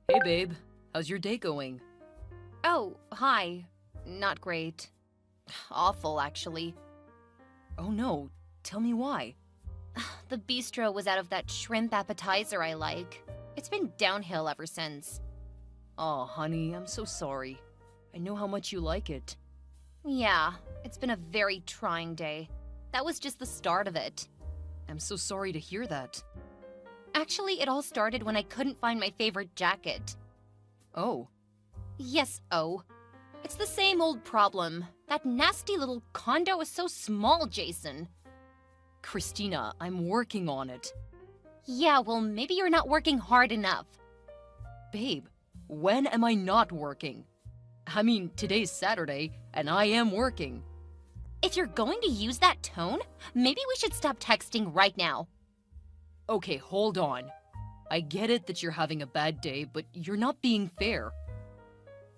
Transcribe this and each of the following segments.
Hey babe, how's your day going? Oh, hi. Not great. Awful, actually. Oh no, tell me why. The bistro was out of that shrimp appetizer I like. It's been downhill ever since. Aw, honey, I'm so sorry. I know how much you like it. Yeah, it's been a very trying day. That was just the start of it. I'm so sorry to hear that. Actually, it all started when I couldn't find my favorite jacket. Oh, Yes, oh. It's the same old problem. That nasty little condo is so small, Jason. Christina, I'm working on it. Yeah, well, maybe you're not working hard enough. Babe, when am I not working? I mean, today's Saturday, and I am working. If you're going to use that tone, maybe we should stop texting right now. Okay, hold on. I get it that you're having a bad day, but you're not being fair.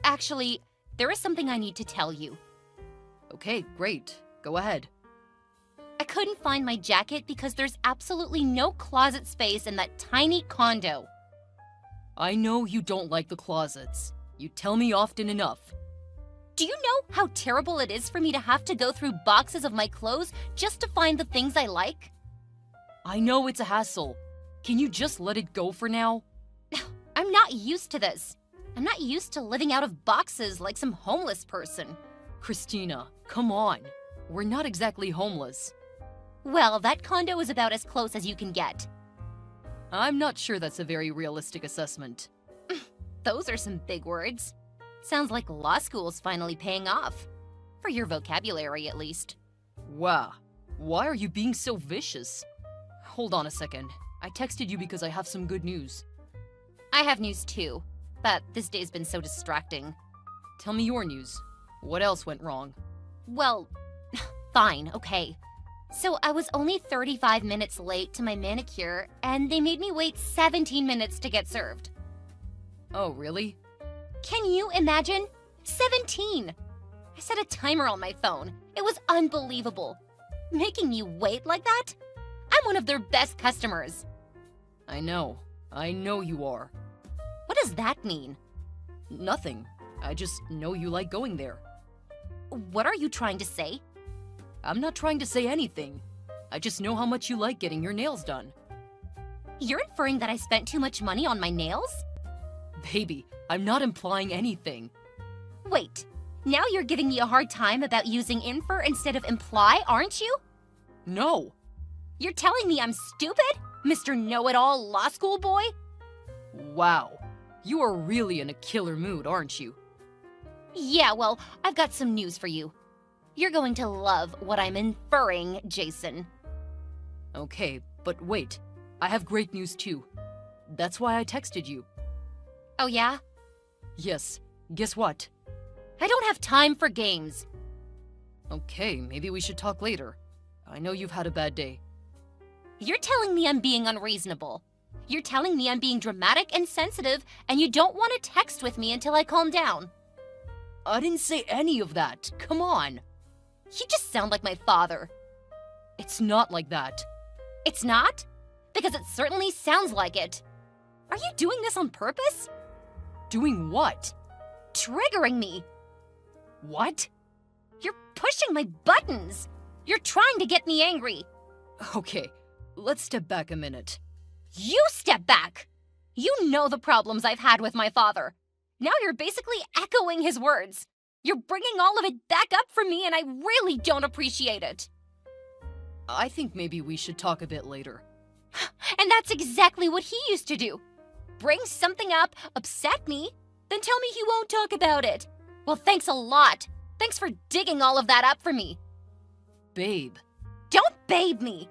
Actually, there is something I need to tell you. Okay, great. Go ahead. I couldn't find my jacket because there's absolutely no closet space in that tiny condo. I know you don't like the closets. You tell me often enough. Do you know how terrible it is for me to have to go through boxes of my clothes just to find the things I like? I know it's a hassle. Can you just let it go for now? I'm not used to this. I'm not used to living out of boxes like some homeless person. Christina, come on. We're not exactly homeless. Well, that condo is about as close as you can get. I'm not sure that's a very realistic assessment. Those are some big words. Sounds like law school's finally paying off. For your vocabulary, at least. Wow, why are you being so vicious? Hold on a second. I texted you because I have some good news. I have news too, but this day's been so distracting. Tell me your news. What else went wrong? Well, fine, okay. So I was only 35 minutes late to my manicure, and they made me wait 17 minutes to get served. Oh, really? Can you imagine? 17! I set a timer on my phone. It was unbelievable. Making me wait like that? I'm one of their best customers. I know you are. What does that mean? Nothing. I just know you like going there. What are you trying to say? I'm not trying to say anything. I just know how much you like getting your nails done. You're inferring that I spent too much money on my nails? Baby, I'm not implying anything. Wait, now you're giving me a hard time about using infer instead of imply, aren't you? No. You're telling me I'm stupid, Mr. Know-It-All law school boy? Wow. You are really in a killer mood, aren't you? Yeah, well, I've got some news for you. You're going to love what I'm inferring, Jason. Okay, but wait. I have great news too. That's why I texted you. Oh yeah? Yes. Guess what? I don't have time for games. Okay, maybe we should talk later. I know you've had a bad day. You're telling me I'm being unreasonable. You're telling me I'm being dramatic and sensitive, and you don't want to text with me until I calm down. I didn't say any of that. Come on. You just sound like my father. It's not like that. It's not? Because it certainly sounds like it. Are you doing this on purpose? Doing what? Triggering me. What? You're pushing my buttons. You're trying to get me angry. Okay, let's step back a minute. You step back. You know the problems I've had with my father. Now you're basically echoing his words. You're bringing all of it back up for me, and I really don't appreciate it. I think maybe we should talk a bit later. And that's exactly what he used to do. Bring something up, upset me, then tell me he won't talk about it. Well, thanks a lot. Thanks for digging all of that up for me. Babe. Don't babe me.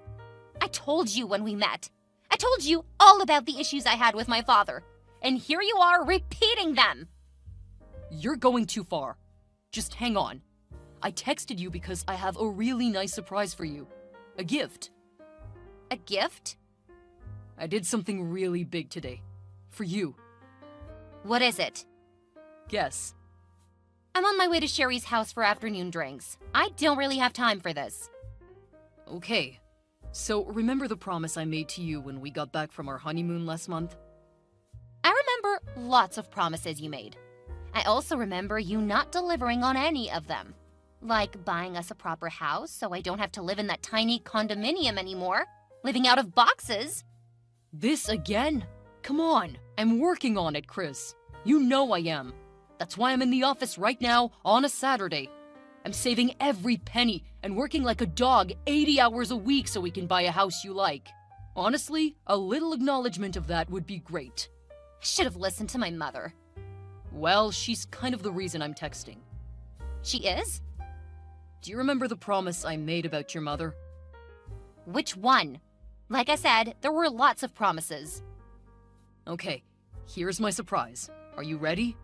I told you when we met. I told you all about the issues I had with my father. And here you are repeating them. You're going too far. Just hang on. I texted you because I have a really nice surprise for you. A gift. A gift? I did something really big today. For you. What is it? Guess. I'm on my way to Sherry's house for afternoon drinks. I don't really have time for this. Okay. So remember the promise I made to you when we got back from our honeymoon last month? I remember remember lots of promises you made. I also remember you not delivering on any of them. Like buying us a proper house so I don't have to live in that tiny condominium anymore, living out of boxes. This again? Come on, I'm working on it, Chris. You know I am. That's why I'm in the office right now on a Saturday. I'm saving every penny and working like a dog 80 hours a week so we can buy a house you like. Honestly, a little acknowledgement of that would be great. I should have listened to my mother. Well, she's kind of the reason I'm texting. She is? Do you remember the promise I made about your mother? Which one? Like I said, there were lots of promises. Okay, here's my surprise. Are you ready?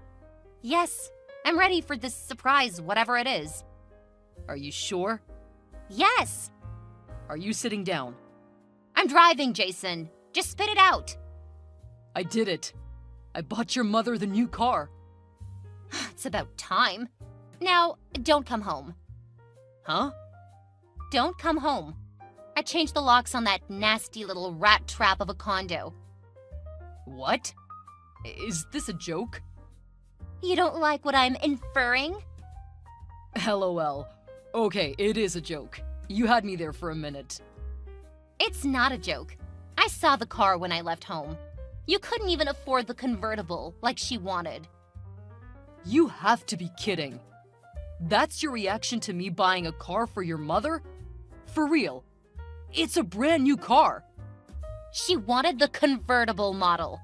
Yes, I'm ready for this surprise, whatever it is. Are you sure? Yes! Are you sitting down? I'm driving, Jason. Just spit it out. I did it. I bought your mother the new car. It's about time. Now, don't come home. Huh? Don't come home. I changed the locks on that nasty little rat trap of a condo. What? Is this a joke? You don't like what I'm inferring? LOL. Okay, it is a joke. You had me there for a minute. It's not a joke. I saw the car when I left home. You couldn't even afford the convertible like she wanted. You have to be kidding. That's your reaction to me buying a car for your mother? For real. It's a brand new car. She wanted the convertible model.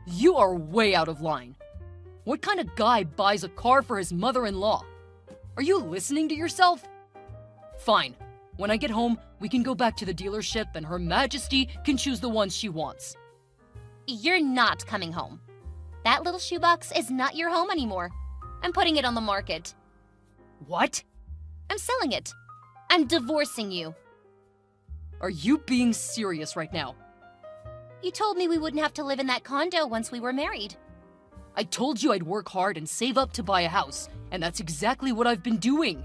You are way out of line. What kind of guy buys a car for his mother-in-law? Are you listening to yourself? Fine. When I get home, we can go back to the dealership and Her Majesty can choose the ones she wants. You're not coming home. That little shoebox is not your home anymore. I'm putting it on the market. What? I'm selling it. I'm divorcing you. Are you being serious right now? You told me we wouldn't have to live in that condo once we were married. I told you I'd work hard and save up to buy a house, and that's exactly what I've been doing.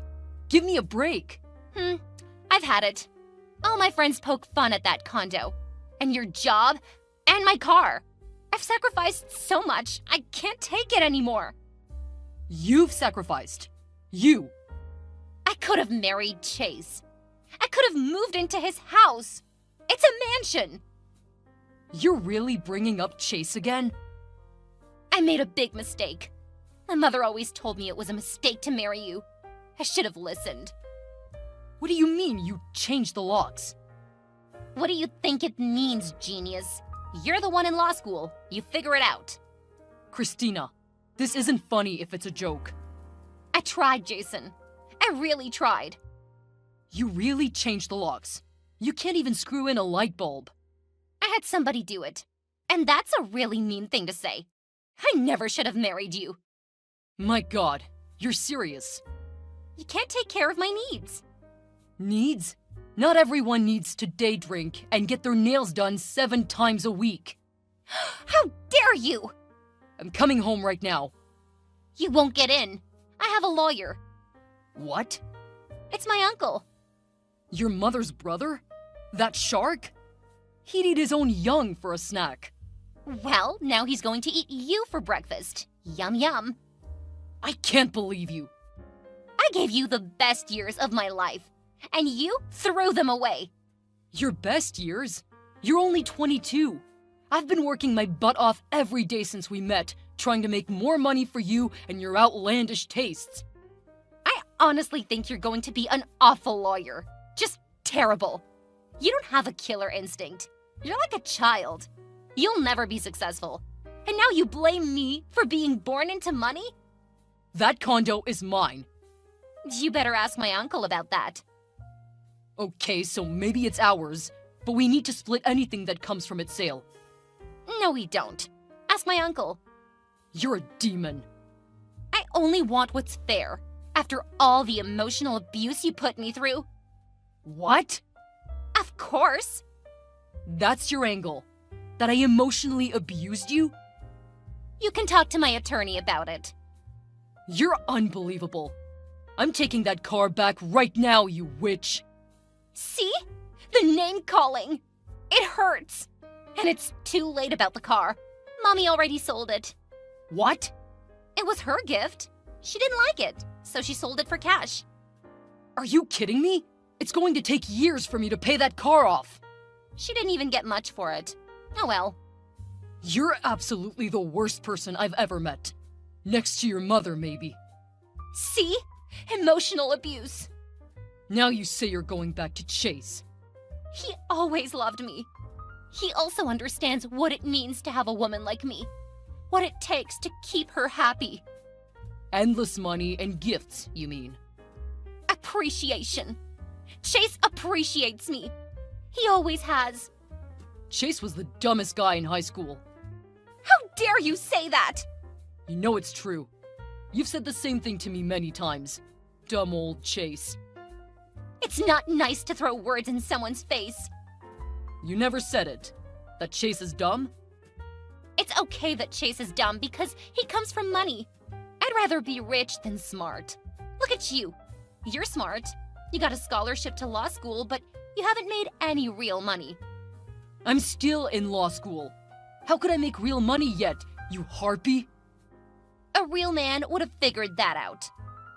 Give me a break. I've had it. All my friends poke fun at that condo. And your job, and my car. I've sacrificed so much, I can't take it anymore. You've sacrificed. You. I could have married Chase. I could have moved into his house. It's a mansion. You're really bringing up Chase again? I made a big mistake. My mother always told me it was a mistake to marry you. I should have listened. What do you mean you changed the locks? What do you think it means, genius? You're the one in law school. You figure it out. Christina, this isn't funny if it's a joke. I tried, Jason. I really tried. You really changed the locks. You can't even screw in a light bulb. I had somebody do it. And that's a really mean thing to say. I never should have married you. My God, you're serious. You can't take care of my needs. Needs? Not everyone needs to day drink and get their nails done 7 times a week. How dare you! I'm coming home right now. You won't get in. I have a lawyer. What? It's my uncle. Your mother's brother? That shark? He'd eat his own young for a snack. Well, now he's going to eat you for breakfast. Yum yum. I can't believe you. I gave you the best years of my life, and you threw them away. Your best years? You're only 22. I've been working my butt off every day since we met, trying to make more money for you and your outlandish tastes. I honestly think you're going to be an awful lawyer. Just terrible. You don't have a killer instinct. You're like a child. You'll never be successful. And now you blame me for being born into money? That condo is mine. You better ask my uncle about that. Okay, so maybe it's ours, but we need to split anything that comes from its sale. No, we don't. Ask my uncle. You're a demon. I only want what's fair, after all the emotional abuse you put me through. What? Of course. That's your angle? That I emotionally abused you? You can talk to my attorney about it. You're unbelievable. I'm taking that car back right now, you witch. See? The name calling. It hurts. And it's too late about the car. Mommy already sold it. What? It was her gift. She didn't like it, so she sold it for cash. Are you kidding me? It's going to take years for me to pay that car off. She didn't even get much for it. Oh well. You're absolutely the worst person I've ever met. Next to your mother, maybe. See? Emotional abuse. Now you say you're going back to Chase. He always loved me. He also understands what it means to have a woman like me. What it takes to keep her happy. Endless money and gifts, you mean? Appreciation. Chase appreciates me. He always has. Chase was the dumbest guy in high school. How dare you say that? You know it's true. You've said the same thing to me many times. Dumb old Chase. It's not nice to throw words in someone's face. You never said it. That Chase is dumb? It's okay that Chase is dumb because he comes from money. I'd rather be rich than smart. Look at you. You're smart. You got a scholarship to law school, but you haven't made any real money. I'm still in law school. How could I make real money yet, you harpy? A real man would have figured that out.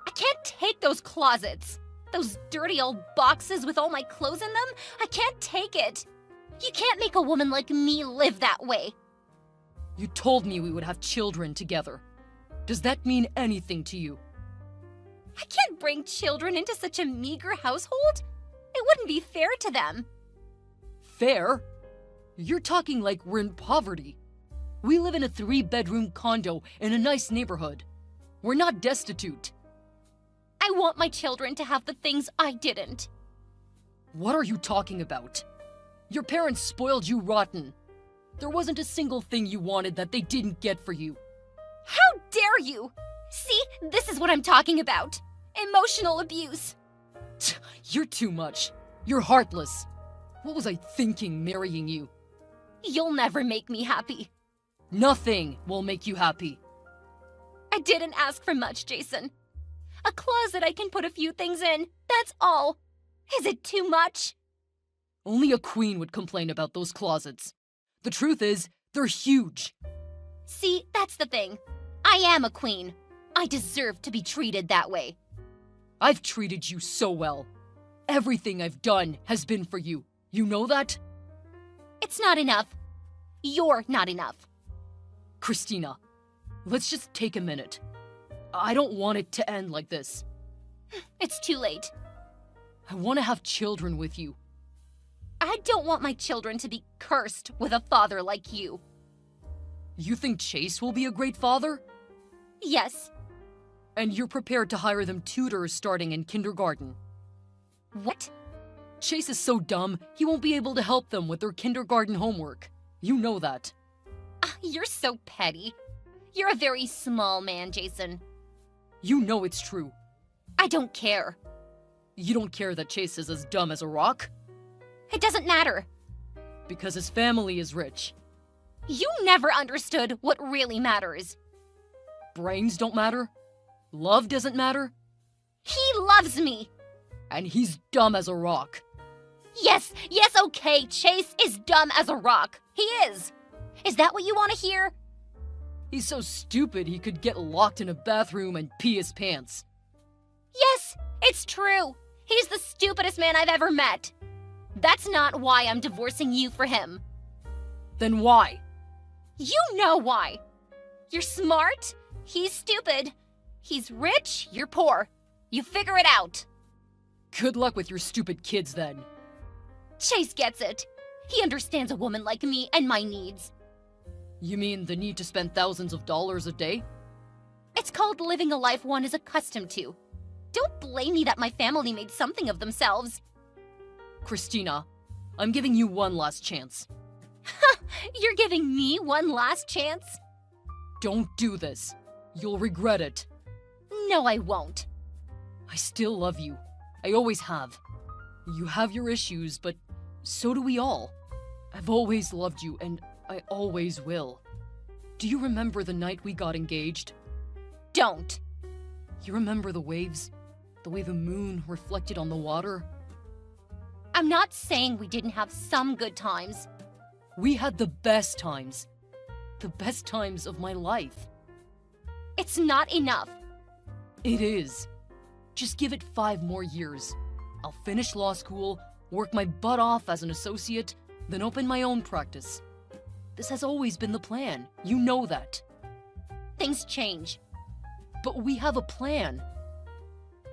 I can't take those closets. Those dirty old boxes with all my clothes in them. I can't take it. You can't make a woman like me live that way. You told me we would have children together. Does that mean anything to you? I can't bring children into such a meager household. It wouldn't be fair to them. Fair? You're talking like we're in poverty. We live in a 3-bedroom condo in a nice neighborhood. We're not destitute. I want my children to have the things I didn't. What are you talking about? Your parents spoiled you rotten. There wasn't a single thing you wanted that they didn't get for you. How dare you? See, this is what I'm talking about. Emotional abuse. You're too much. You're heartless. What was I thinking marrying you? You'll never make me happy. Nothing will make you happy. I didn't ask for much, Jason. A closet I can put a few things in, that's all. Is it too much? Only a queen would complain about those closets. The truth is, they're huge. See, that's the thing. I am a queen. I deserve to be treated that way. I've treated you so well. Everything I've done has been for you. You know that? It's not enough. You're not enough. Christina, let's just take a minute. I don't want it to end like this. It's too late. I want to have children with you. I don't want my children to be cursed with a father like you. You think Chase will be a great father? Yes. And you're prepared to hire them tutors starting in kindergarten. What? Chase is so dumb, he won't be able to help them with their kindergarten homework. You know that. You're so petty. You're a very small man, Jason. You know it's true. I don't care. You don't care that Chase is as dumb as a rock? It doesn't matter. Because his family is rich. You never understood what really matters. Brains don't matter? Love doesn't matter? He loves me. And he's dumb as a rock. Yes, okay, Chase is dumb as a rock. He is. Is that what you want to hear? He's so stupid he could get locked in a bathroom and pee his pants. Yes, it's true. He's the stupidest man I've ever met. That's not why I'm divorcing you for him. Then why? You know why. You're smart, he's stupid. He's rich, you're poor. You figure it out. Good luck with your stupid kids then. Chase gets it. He understands a woman like me and my needs. You mean the need to spend thousands of dollars a day? It's called living a life one is accustomed to. Don't blame me that my family made something of themselves. Christina, I'm giving you one last chance. You're giving me one last chance? Don't do this. You'll regret it. No, I won't. I still love you. I always have. You have your issues, but so do we all. I've always loved you, and I always will. Do you remember the night we got engaged? Don't. You remember the waves? The way the moon reflected on the water? I'm not saying we didn't have some good times. We had the best times. the best times of my life. It's not enough. It is. Just give it 5 more years. I'll finish law school, work my butt off as an associate, then open my own practice. This has always been the plan. You know that. Things change. But we have a plan.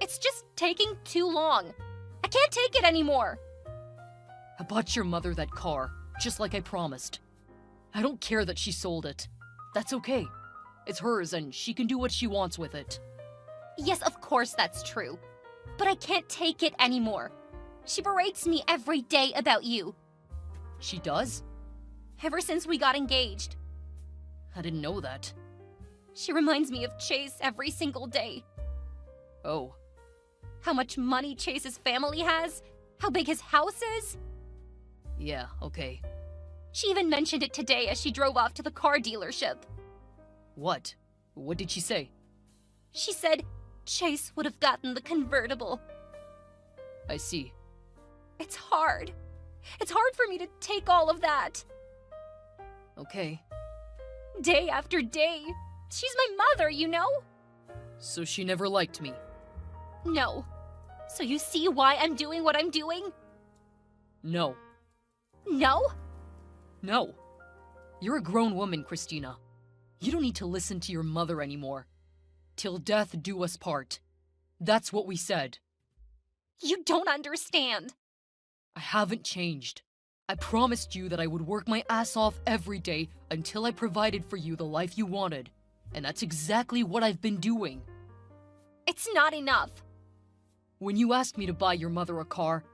It's just taking too long. I can't take it anymore. I bought your mother that car, just like I promised. I don't care that she sold it. That's okay. It's hers and she can do what she wants with it. Yes, of course that's true. But I can't take it anymore. She berates me every day about you. She does? Ever since we got engaged. I didn't know that. She reminds me of Chase every single day. Oh. How much money Chase's family has, how big his house is. Yeah, okay. She even mentioned it today as she drove off to the car dealership. What? What did she say? She said Chase would have gotten the convertible. I see. It's hard. It's hard for me to take all of that. Okay. Day after day. She's my mother, you know? So she never liked me? No. So you see why I'm doing what I'm doing? No. No? No. You're a grown woman, Christina. You don't need to listen to your mother anymore. Till death do us part. That's what we said. You don't understand. I haven't changed. I promised you that I would work my ass off every day until I provided for you the life you wanted. And that's exactly what I've been doing. It's not enough. When you asked me to buy your mother a car,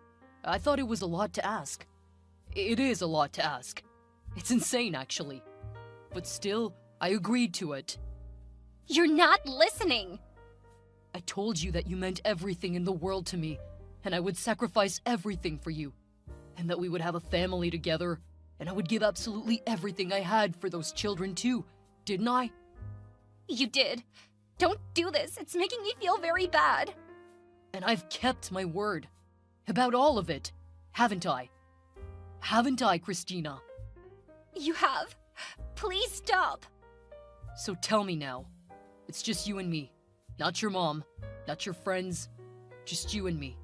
I thought it was a lot to ask. It is a lot to ask. It's insane, actually. But still, I agreed to it. You're not listening. I told you that you meant everything in the world to me, and I would sacrifice everything for you, and that we would have a family together, and I would give absolutely everything I had for those children too, didn't I? You did. Don't do this. It's making me feel very bad. And I've kept my word. About all of it, haven't I? Haven't I, Christina? You have. Please stop. So tell me now. It's just you and me. Not your mom, not your friends. Just you and me.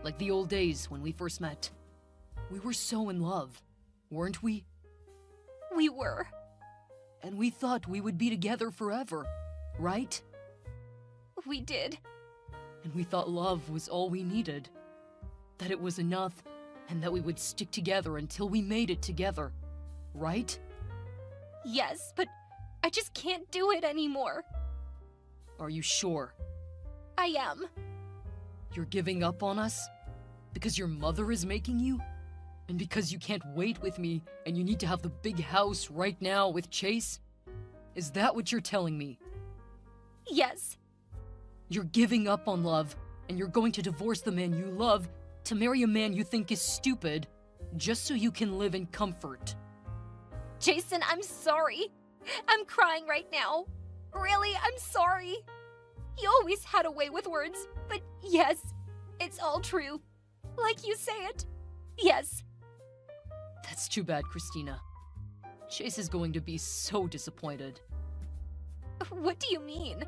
Like the old days when we first met. We were so in love, weren't we? We were. And we thought we would be together forever, right? We did. And we thought love was all we needed. That it was enough, and that we would stick together until we made it together, right? Yes, but I just can't do it anymore. Are you sure? I am. You're giving up on us? Because your mother is making you? And because you can't wait with me, and you need to have the big house right now with Chase? Is that what you're telling me? Yes. You're giving up on love, and you're going to divorce the man you love to marry a man you think is stupid, just so you can live in comfort. Jason, I'm sorry. I'm crying right now. Really, I'm sorry. You always had a way with words, but yes, it's all true. Like you say it. Yes. That's too bad, Christina. Chase is going to be so disappointed. What do you mean?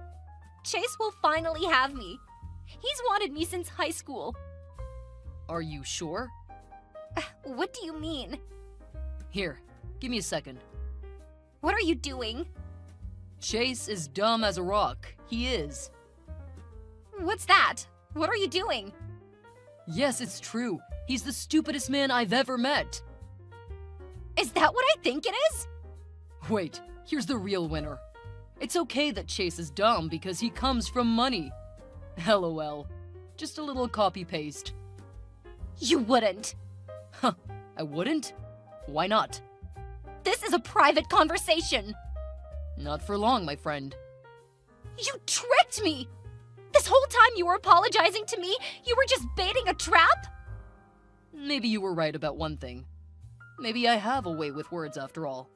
Chase will finally have me. He's wanted me since high school. Are you sure? What do you mean? Here, give me a second. What are you doing? Chase is dumb as a rock. He is. What's that? What are you doing? Yes, it's true. He's the stupidest man I've ever met. Is that what I think it is? Wait, here's the real winner. It's okay that Chase is dumb because he comes from money. LOL. Just a little copy-paste. You wouldn't. Huh, I wouldn't? Why not? This is a private conversation. Not for long, my friend. You tricked me! This whole time you were apologizing to me, you were just baiting a trap? Maybe you were right about one thing. Maybe I have a way with words after all.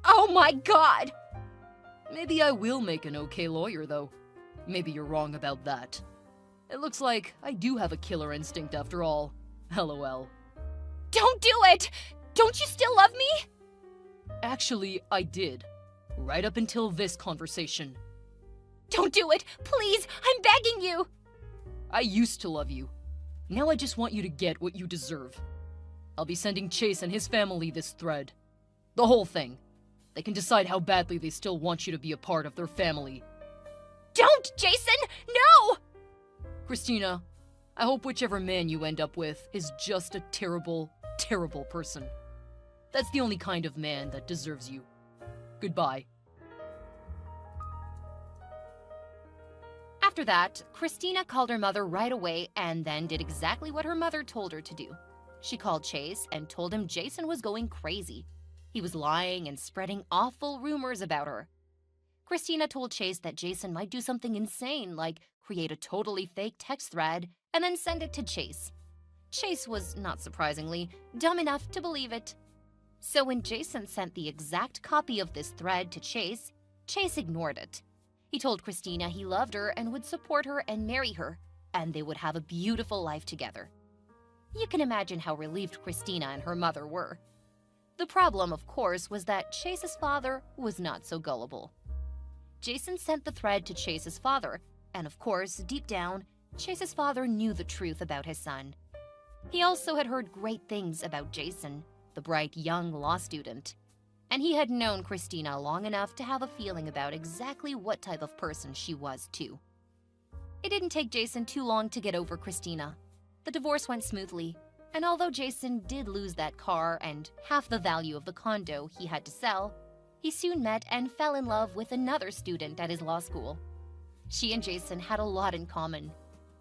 Oh my god! Maybe I will make an okay lawyer, though. Maybe you're wrong about that. It looks like I do have a killer instinct after all. LOL. Don't do it! Don't you still love me? Actually, I did. Right up until this conversation. Don't do it! Please! I'm begging you! I used to love you. Now I just want you to get what you deserve. I'll be sending Chase and his family this thread. The whole thing. They can decide how badly they still want you to be a part of their family. Don't, Jason! No! Christina, I hope whichever man you end up with is just a terrible, terrible person. That's the only kind of man that deserves you. Goodbye. After that, Christina called her mother right away and then did exactly what her mother told her to do. She called Chase and told him Jason was going crazy. He was lying and spreading awful rumors about her. Christina told Chase that Jason might do something insane, like create a totally fake text thread and then send it to Chase. Chase was, not surprisingly, dumb enough to believe it. So when Jason sent the exact copy of this thread to Chase, Chase ignored it. He told Christina he loved her and would support her and marry her, and they would have a beautiful life together. You can imagine how relieved Christina and her mother were. The problem, of course, was that Chase's father was not so gullible. Jason sent the thread to Chase's father, and of course, deep down, Chase's father knew the truth about his son. He also had heard great things about Jason, the bright young law student, and he had known Christina long enough to have a feeling about exactly what type of person she was, too. It didn't take Jason too long to get over Christina. The divorce went smoothly, and although Jason did lose that car and half the value of the condo he had to sell, he soon met and fell in love with another student at his law school. She and Jason had a lot in common.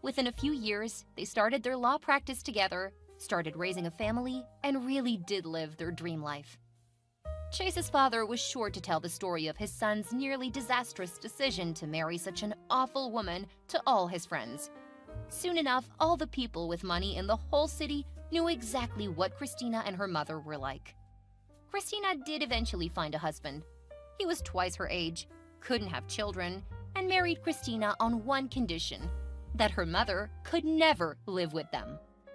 Within a few years, they started their law practice together, started raising a family, and really did live their dream life. Chase's father was sure to tell the story of his son's nearly disastrous decision to marry such an awful woman to all his friends. Soon enough, all the people with money in the whole city knew exactly what Christina and her mother were like. Christina did eventually find a husband. He was twice her age, couldn't have children, and married Christina on one condition: that her mother could never live with them.